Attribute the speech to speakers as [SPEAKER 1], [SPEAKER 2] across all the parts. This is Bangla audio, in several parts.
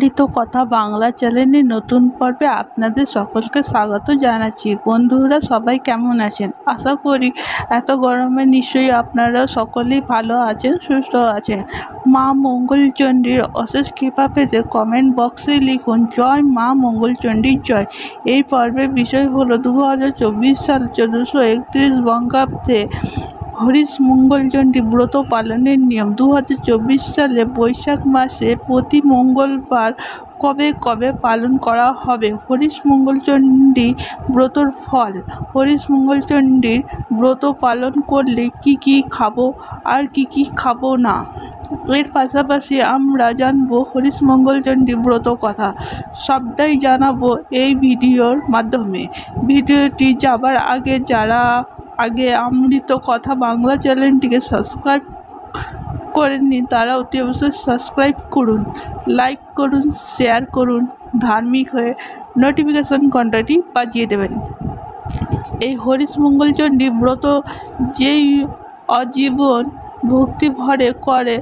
[SPEAKER 1] অমৃত কথা বাংলা চ্যানেলের নতুন পর্বে আপনাদের সকলকে স্বাগত জানাচ্ছি। বন্ধুরা সবাই কেমন আছেন? আশা করি এত গরমে নিশ্চয়ই আপনারা সকলেই ভালো আছেন, সুস্থ আছেন। মা মঙ্গলচণ্ডীর অশেষ কৃপা পেতে কমেন্ট বক্সে লিখুন জয় মা মঙ্গলচণ্ডীর জয়। এই পর্বের বিষয় হলো 2024 সাল 1431 বঙ্গাব্দে হরিশ মঙ্গলচণ্ডী ব্রত পালনের নিয়ম। 2024 সালে বৈশাখ মাসে প্রতি মঙ্গলবার কবে কবে পালন করা হবে হরিশ মঙ্গলচণ্ডী ব্রতর ফল। হরিশ মঙ্গলচণ্ডীর ব্রত পালন করলে কি কি খাবো আর কি কি খাবো না, এর পাশাপাশি আমরা জানবো হরিশ মঙ্গলচণ্ডী ব্রত কথা। সবটাই জানাবো এই ভিডিওর মাধ্যমে। ভিডিওটি যাবার আগে যারা আগে অমৃত কথা বাংলা চ্যানেলটিকে সাবস্ক্রাইব করেননি তারা অতি অবশ্যই সাবস্ক্রাইব করুন, লাইক করুন, শেয়ার করুন, ধার্মিক হয়ে নোটিফিকেশন ঘন্টাটি বাজিয়ে দেবেন। এই হরিশ মঙ্গলচণ্ডী ব্রত যেই আজীবন ভক্তি ভরে করে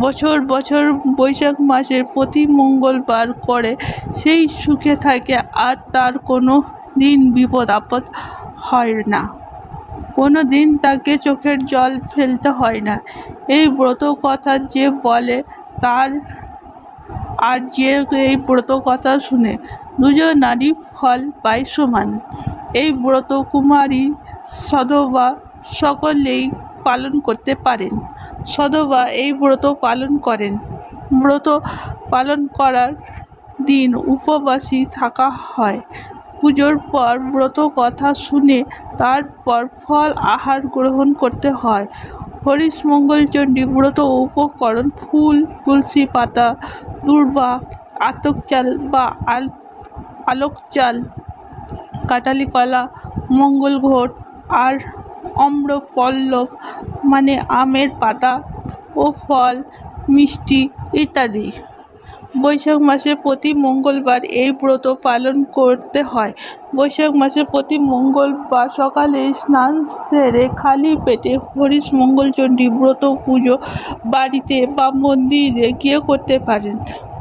[SPEAKER 1] বছর বছর বৈশাখ মাসের প্রতি মঙ্গলবার করে, সেই সুখে থাকে আর তার কোনো দিন বিপদ আপদ হয় না, কোনো দিন তাকে চোখের জল ফেলতে হয় না। এই ব্রত কথা যে বলে তার আর যে এই ব্রত কথা শুনে দুজন নারী ফল পায় সমান। এই ব্রত কুমারী সধবা সকলেই পালন করতে পারেন। সধবা এই ব্রত পালন করেন। ব্রত পালন করার দিন উপবাসী থাকা হয়। পুজোর পর ব্রত কথা শুনে তারপর ফল আহার গ্রহণ করতে হয়। হরিশ মঙ্গলচণ্ডী ব্রত উপকরণ: ফুল, তুলসী পাতা, দূর্বা, আতক চাল বা আলোক চাল, কাটালি কলা, মঙ্গল ঘট আর অম্রপল্লব মানে আমের পাতা ও ফল, মিষ্টি ইত্যাদি। বৈশাখ মাসে প্রতি মঙ্গলবার এই ব্রত পালন করতে হয়। বৈশাখ মাসে প্রতি মঙ্গলবার সকালে স্নান সেরে খালি পেটে হরিশ মঙ্গলচণ্ডী ব্রত পুজো বাড়িতে বা মন্দিরে গিয়ে করতে পারেন।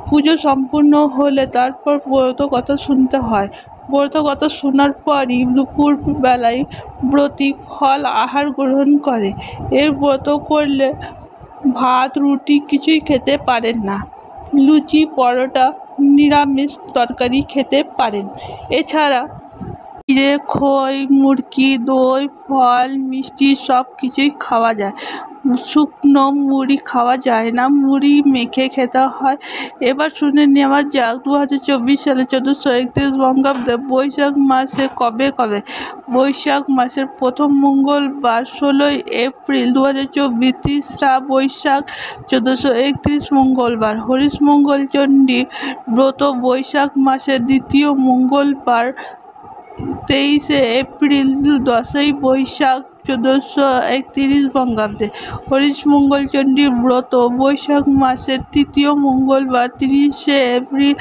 [SPEAKER 1] পুজো সম্পূর্ণ হলে তারপর ব্রত কথা শুনতে হয়। ব্রত কথা শোনার পরই দুপুর বেলায় ব্রতী ফল আহার গ্রহণ করে। এই ব্রত করলে ভাত রুটি কিছুই খেতে পারেন না, লুচি পরোটা নিরামিষ তরকারি খেতে পারেন। এছাড়া চিড়ে, খই, মুরগি, দই, ফল, মিষ্টি সব কিছুই খাওয়া যায়। শুকনো মুড়ি খাওয়া যায় না, মুড়ি মেখে খেতে হয়। এবার শুনে নেওয়া যাক 2024 সালে 1431 বঙ্গাব্দে বৈশাখ মাসে কবে কবে। বৈশাখ মাসের প্রথম মঙ্গলবার 16 এপ্রিল 2024, তেসরা বৈশাখ 1431 মঙ্গলবার। হরিশ মঙ্গলচণ্ডী ব্রত বৈশাখ মাসের দ্বিতীয় মঙ্গলবার 23 এপ্রিল, 10ই বৈশাখ 1431 বঙ্গাব্দে। হরিশ মঙ্গলচণ্ডী ব্রত বৈশাখ মাসের তৃতীয় মঙ্গলবার 30 এপ্রিল,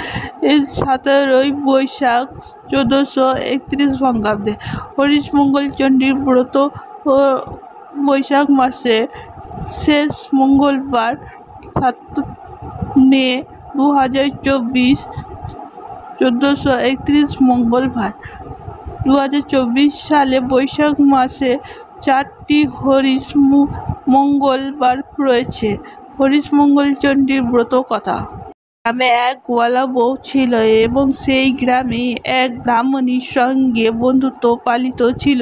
[SPEAKER 1] 17ই বৈশাখ 1431 বঙ্গাব্দে। হরিশ মঙ্গলচণ্ডী ব্রত বৈশাখ মাসে শেষ মঙ্গলবার 7 মে 2024, 1431 মঙ্গলবার। 2024 সালে বৈশাখ মাসে 4টি হরিশ মঙ্গলবার রয়েছে। হরিশ মঙ্গলচণ্ডীর ব্রত কথা। গ্রামে এক গোয়ালা বউ ছিল এবং সেই গ্রামে এক ব্রাহ্মণীর সঙ্গে বন্ধুত্ব পালিত ছিল।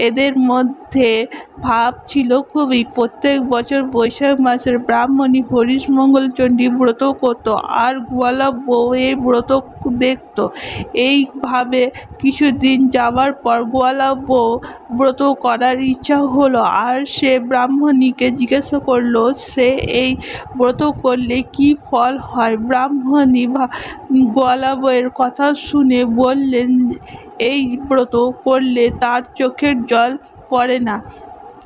[SPEAKER 1] এদের মধ্যে ভাব ছিল খুবই। প্রত্যেক বছর বৈশাখ মাসের ব্রাহ্মণী হরিশ মঙ্গলচণ্ডী ব্রত করত আর গোয়ালা বউ এই ব্রত দেখত। এইভাবে কিছুদিন যাওয়ার পর গোয়ালা বউ ব্রত করার ইচ্ছা হলো আর সে ব্রাহ্মণীকে জিজ্ঞাসা করলো সে এই ব্রত করলে কি ফল হয়। ব্রাহ্মণী গোয়ালা বউয়ের কথা শুনে বললেন এই ব্রত করলে তার চোখের জল পড়ে না,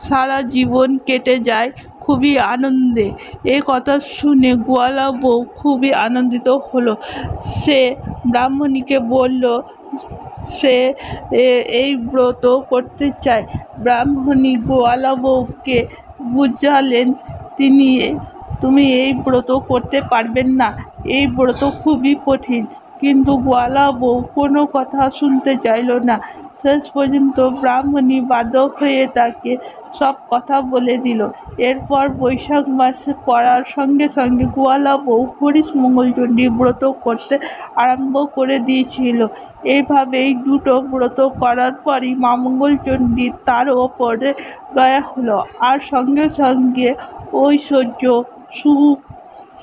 [SPEAKER 1] সারা জীবন কেটে যায় খুবই আনন্দে। এই কথা শুনে গোয়ালা বউ খুবই আনন্দিত হলো। সে ব্রাহ্মণীকে বলল সে এই ব্রত করতে চায়। ব্রাহ্মণী গোয়ালা বউকে বুঝালেন তিনি তুমি এই ব্রত করতে পারবেন না, এই ব্রত খুবই কঠিন। কিন্তু গোয়ালা বউ কোনো কথা শুনতে চাইল না। শেষ পর্যন্ত ব্রাহ্মণী বাধ্য হয়ে তাকে সব কথা বলে দিল। এরপর বৈশাখ মাস পড়ার সঙ্গে সঙ্গে গোয়ালা বউ হরিশ মঙ্গলচণ্ডী ব্রত করতে আরম্ভ করে দিয়েছিল। এইভাবেই দুটো ব্রত করার পরই মা মঙ্গলচণ্ডী তার ওপরে দয়া হলো, আর সঙ্গে সঙ্গে ঐশ্বর্য, সুখ,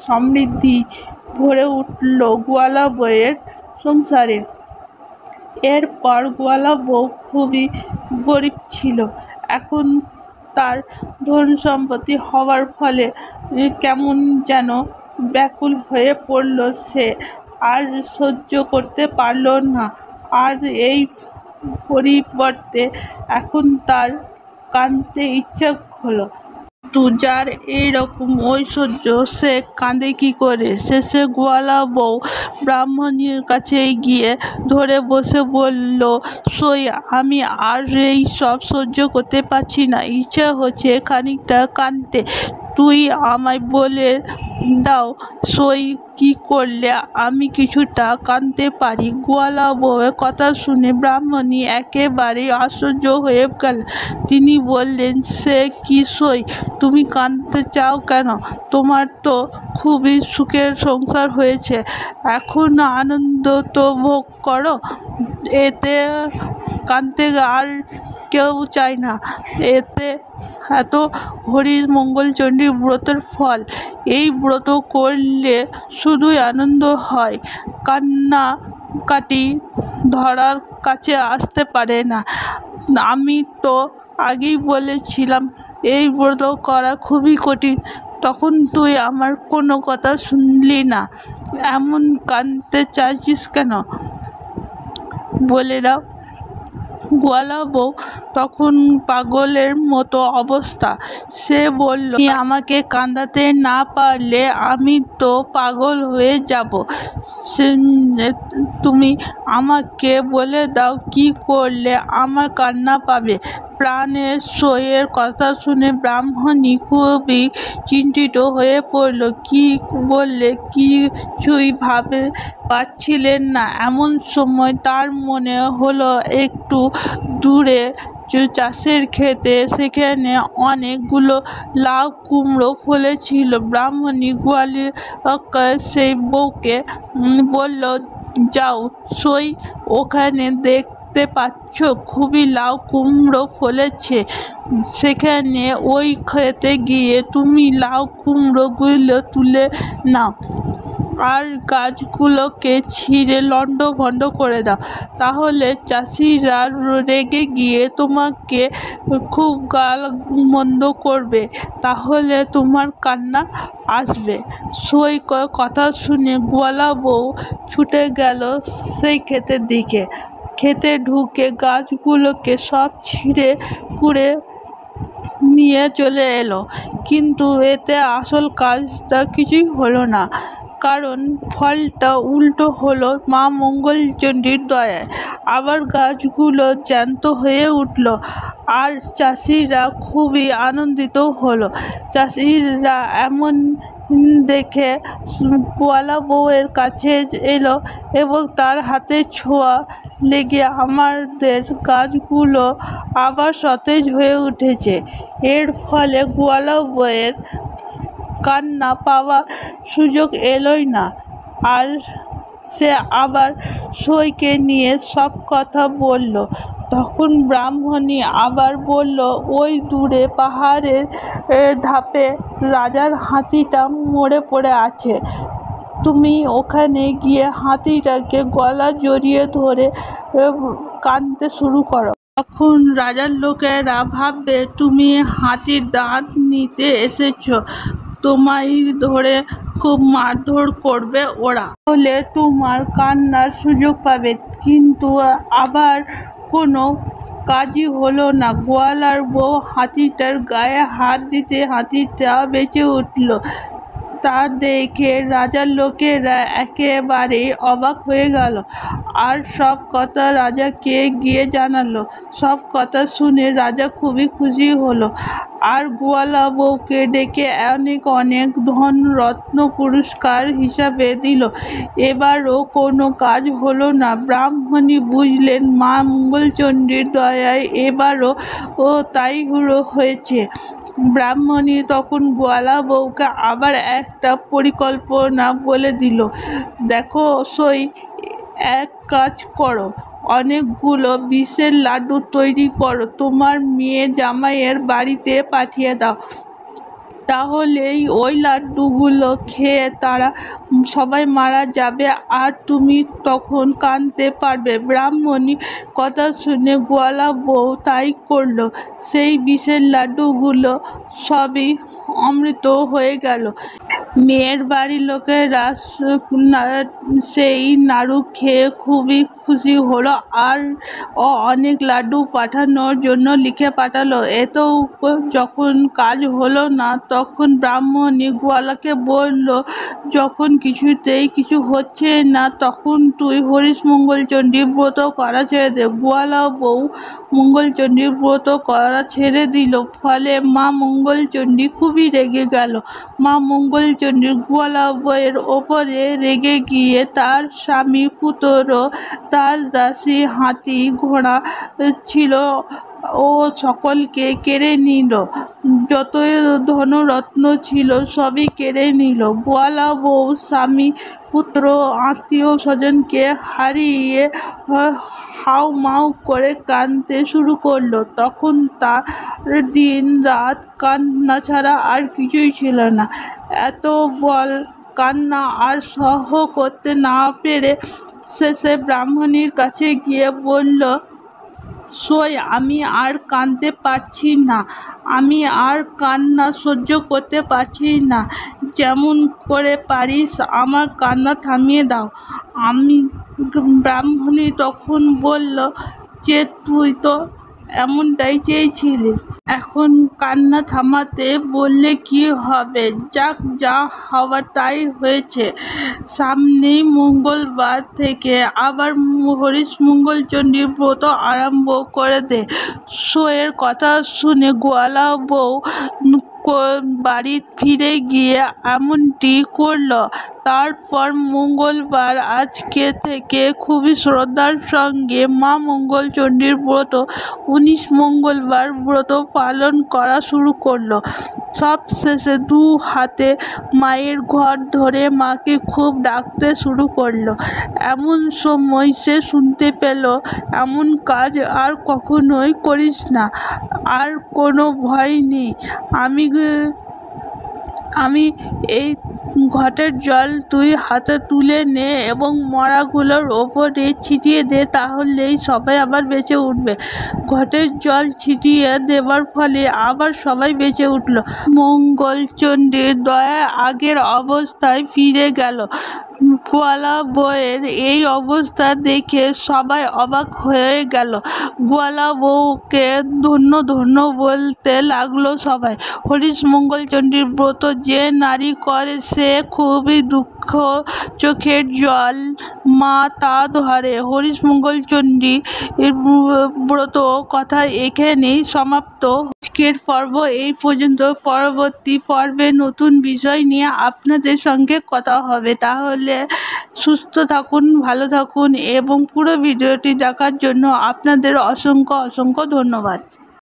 [SPEAKER 1] সমৃদ্ধি ভরে উঠল গোয়ালা বউয়ের সংসারে। এরপর গোয়ালা বউ খুবই গরিব ছিল। এখন তার ধন সম্পত্তি হওয়ার ফলে কেমন যেন ব্যাকুল হয়ে পড়ল সে, আর সহ্য করতে পারল না। আর এই পরিবর্তে এখন তার কাঁদতে ইচ্ছা হলো। যার এইরকম ঐশ্বর্য সে কাঁদে কি করে? শেষে গোয়ালা বউ ব্রাহ্মণীর কাছে গিয়ে ধরে বসে বলল, সই আমি আর এই সব সহ্য করতে পারছি না, ইচ্ছা হচ্ছে খানিকটা কাঁদতে। তুই আমায় বলে দাও সই, কি করলে আমি কিছুটা কাঁদতে পারি। গোয়ালা বউয়ের কথা শুনে ব্রাহ্মণী একেবারে আশ্চর্য হয়ে গেল। তিনি বললেন, সে কি সই, তুমি কাঁদতে চাও কেন? তোমার তো খুবই সুখের সংসার হয়েছে, এখন আনন্দ তো ভোগ করো, এতে কাঁদতে আর কেউ চায় না। এত হরিশ মঙ্গলচণ্ডী ব্রতের ফল, এই ব্রত করলে শুধুই আনন্দ হয়, কান্নাকাটি ধরার কাছে আসতে পারে না। আমি তো আগেই বলেছিলাম এই ব্রত করা খুবই কঠিন, তখন তুই আমার কোনো কথা শুনলি না। এমন কাঁদতে চাইছিস কেন, বলে দাও। গোয়ালা বউ তখন পাগলের মতো অবস্থা। সে বলল, আমাকে কাঁদাতে না পারলে আমি তো পাগল হয়ে যাব। তুমি আমাকে বলে দাও কি করলে আমার কান্না পাবে। প্রাণের সইয়ের কথা শুনে ব্রাহ্মণী খুবই চিন্তিত হয়ে পড়ল। কি বললে কিছুই ভাবে পাচ্ছিলেন না। এমন সময় তার মনে হলো একটু দূরে চাষের ক্ষেতে, সেখানে অনেকগুলো লাউ কুমড়ো ফলেছিল। ব্রাহ্মণী গোয়ালিকা সেই বউকে বলল, যাও সই, ওখানে দেখতে পাচ্ছ খুবই লাউ কুমড়ো ফলেছে, সেখানে ওই খেতে গিয়ে তুমি লাউ কুমড়োগুলো তুলে নাও, আর গাছগুলোকে ছিঁড়ে লণ্ডভণ্ড করে দাও। তাহলে চাষিরা রেগে গিয়ে তোমাকে খুব গালমন্দ করবে, তাহলে তোমার কান্না আসবে। সই কথা শুনে গোয়ালা বউ ছুটে গেল সেই ক্ষেতের দিকে। খেতে ঢুকে গাছগুলোকে সব ছিঁড়ে কুড়ে নিয়ে চলে এলো, কিন্তু এতে আসল কাজটা কিছুই হলো না, কারণ ফলটা উল্টো হলো মা মঙ্গলচণ্ডীর দয়ায়। আবার গাছগুলো জ্যান্ত হয়ে উঠল, আর চাষিরা খুবই আনন্দিত হলো। চাষিরা এমন দেখে গোয়ালা বউয়ের কাছে এলো এবং তার হাতে ছোঁয়া লেগে আমাদের গাছগুলো আবার সতেজ হয়ে উঠেছে। এর ফলে গোয়ালা বউয়ের কান্না পাওয়ার সুযোগ এলোই না, আর সে আবার সইকে নিয়ে সব কথা বলল। তখন ব্রাহ্মণী আবার বলল, ওই দূরে পাহাড়ের ধাপে রাজার হাতিটা মরে পড়ে আছে, তুমি ওখানে গিয়ে হাতিটাকে গলা জড়িয়ে ধরে কাঁদতে শুরু করো। তখন রাজার লোকেরা ভাববে তুমি হাতির দাঁত নিতে এসেছ, তোমায় ধরে খুব মারধর করবে ওরা, তাহলে তোমার কান্নার সুযোগ পাবে। কিন্তু আবার কোনো কাজই হলো না। গোয়ালার বউ হাতিটার গায়ে হাত দিতে হাতিটা বেঁচে উঠল। তা দেখে রাজার লোকেরা একেবারে অবাক হয়ে গেল, আর সব কথা রাজাকে গিয়ে জানালো। সব কথা শুনে রাজা খুবই খুশি হলো, আর গোয়ালা বউকে ডেকে অনেক অনেক ধন রত্ন পুরস্কার হিসাবে দিল। এবারও কোনো কাজ হলো না। ব্রাহ্মণী বুঝলেন মা মঙ্গলচণ্ডীর দয়ায় এবারও তাই হয়েছে। ব্রাহ্মণী তখন গোয়ালা বউকে আবার একটা পরিকল্পনা বলে দিল, দেখো সই, এক কাজ করো, অনেকগুলো বিষের লাড্ডু তৈরি করো, তোমার মেয়ে জামাইয়ের বাড়িতে পাঠিয়ে দাও। তাহলেই ওই লাড্ডুগুলো খেয়ে তারা সবাই মারা যাবে আর তুমি তখন কাঁদতে পারবে। ব্রাহ্মণী কথা শুনে গোয়ালা বউ তাই করল। সেই বিষের লাড্ডুগুলো সবই অমৃত হয়ে গেল। মেয়ের বাড়ির লোকেরা সেই নাড়ু খেয়ে খুবই খুশি হলো আর অনেক লাড্ডু পাঠানোর জন্য লিখে পাঠালো। এতেও যখন কাজ হলো না তখন ব্রাহ্মণী গোয়ালাকে বলল, যখন কিছুতেই কিছু হচ্ছে না তখন তুই হরিশ মঙ্গলচণ্ডীর ব্রত করা ছেড়ে দে। গোয়ালা বউ মঙ্গলচণ্ডীর ব্রত করা ছেড়ে দিল। ফলে মা মঙ্গলচণ্ডী খুবই রেগে গেল। মা মঙ্গলচণ্ডী গোয়ালা বউয়ের ওপরে রেগে গিয়ে তার স্বামী, পুত্র, দাস দাসী, হাতি ঘোড়া ছিল ও সকলকে কেড়ে নিল। যত ধনরত্ন ছিল সবই কেড়ে নিল। গোয়ালা বউ স্বামী, পুত্র, আত্মীয় স্বজনকে হারিয়ে হাউ মাউ করে কাঁদতে শুরু করলো। তখন তার দিন রাত কান্না ছাড়া আর কিছুই ছিল না। এত বল কান্না আর সহ্য করতে না পেরে শেষে ব্রাহ্মণীর কাছে গিয়ে বলল, সই, আমি আর কাঁদতে পারছি না, আমি আর কান্না সহ্য করতে পারছি না, যেমন করে পারিস আমার কান্না থামিয়ে দাও। ব্রাহ্মণী তখন বলল যে, তুই তো এমনটাই চেয়েছিলিস, এখন কান্না থামাতে বললে কি হবে, যাক, যা হওয়ার তাই হয়েছে। সামনেই মঙ্গলবার থেকে আবার হরিশ মঙ্গলচণ্ডীর ব্রত আরম্ভ করে দে। সইয়ের কথা শুনে গোয়ালা বউ বাড়ি ফিরে গিয়ে এমনটি করল। তারপর মঙ্গলবার আজকে থেকে খুবই শ্রদ্ধার সঙ্গে মা মঙ্গলচণ্ডীর ব্রত 19 মঙ্গলবার ব্রত পালন করা শুরু করলো। সব শেষে দু হাতে মায়ের ঘর ধরে মাকে খুব ডাকতে শুরু করলো। এমন সময় সে শুনতে পেল, এমন কাজ আর কখনোই করিস না, আর কোনো ভয় নেই। আমি এই ঘটের জল তুই হাতে তুলে নে এবং মরাগুলোর ওপরে ছিটিয়ে দে, তাহলেই সবাই আবার বেঁচে উঠবে। ঘটের জল ছিটিয়ে দেবার ফলে আবার সবাই বেঁচে উঠল। মঙ্গলচণ্ডীর দয়ায় আগের অবস্থায় ফিরে গেল। গোয়ালা বউয়ের এই অবস্থা দেখে সবাই অবাক হয়ে গেল। গোয়ালা বউকে ধন্য ধন্য বলতে লাগলো সবাই। হরিশ মঙ্গলচণ্ডীর ব্রত যে নারী করে সে খুবই দুঃখ, চোখের জল মা তা ধরে। হরিশ মঙ্গলচণ্ডী ব্রত কথা এখানেই সমাপ্ত। আজকের পর্ব এই পর্যন্ত। পরবর্তী পর্বে নতুন বিষয় নিয়ে আপনাদের সঙ্গে কথা হবে। তাহলে সুস্থ থাকুন, ভালো থাকুন এবং পুরো ভিডিওটি দেখার জন্য আপনাদের অসংখ্য অসংখ্য ধন্যবাদ।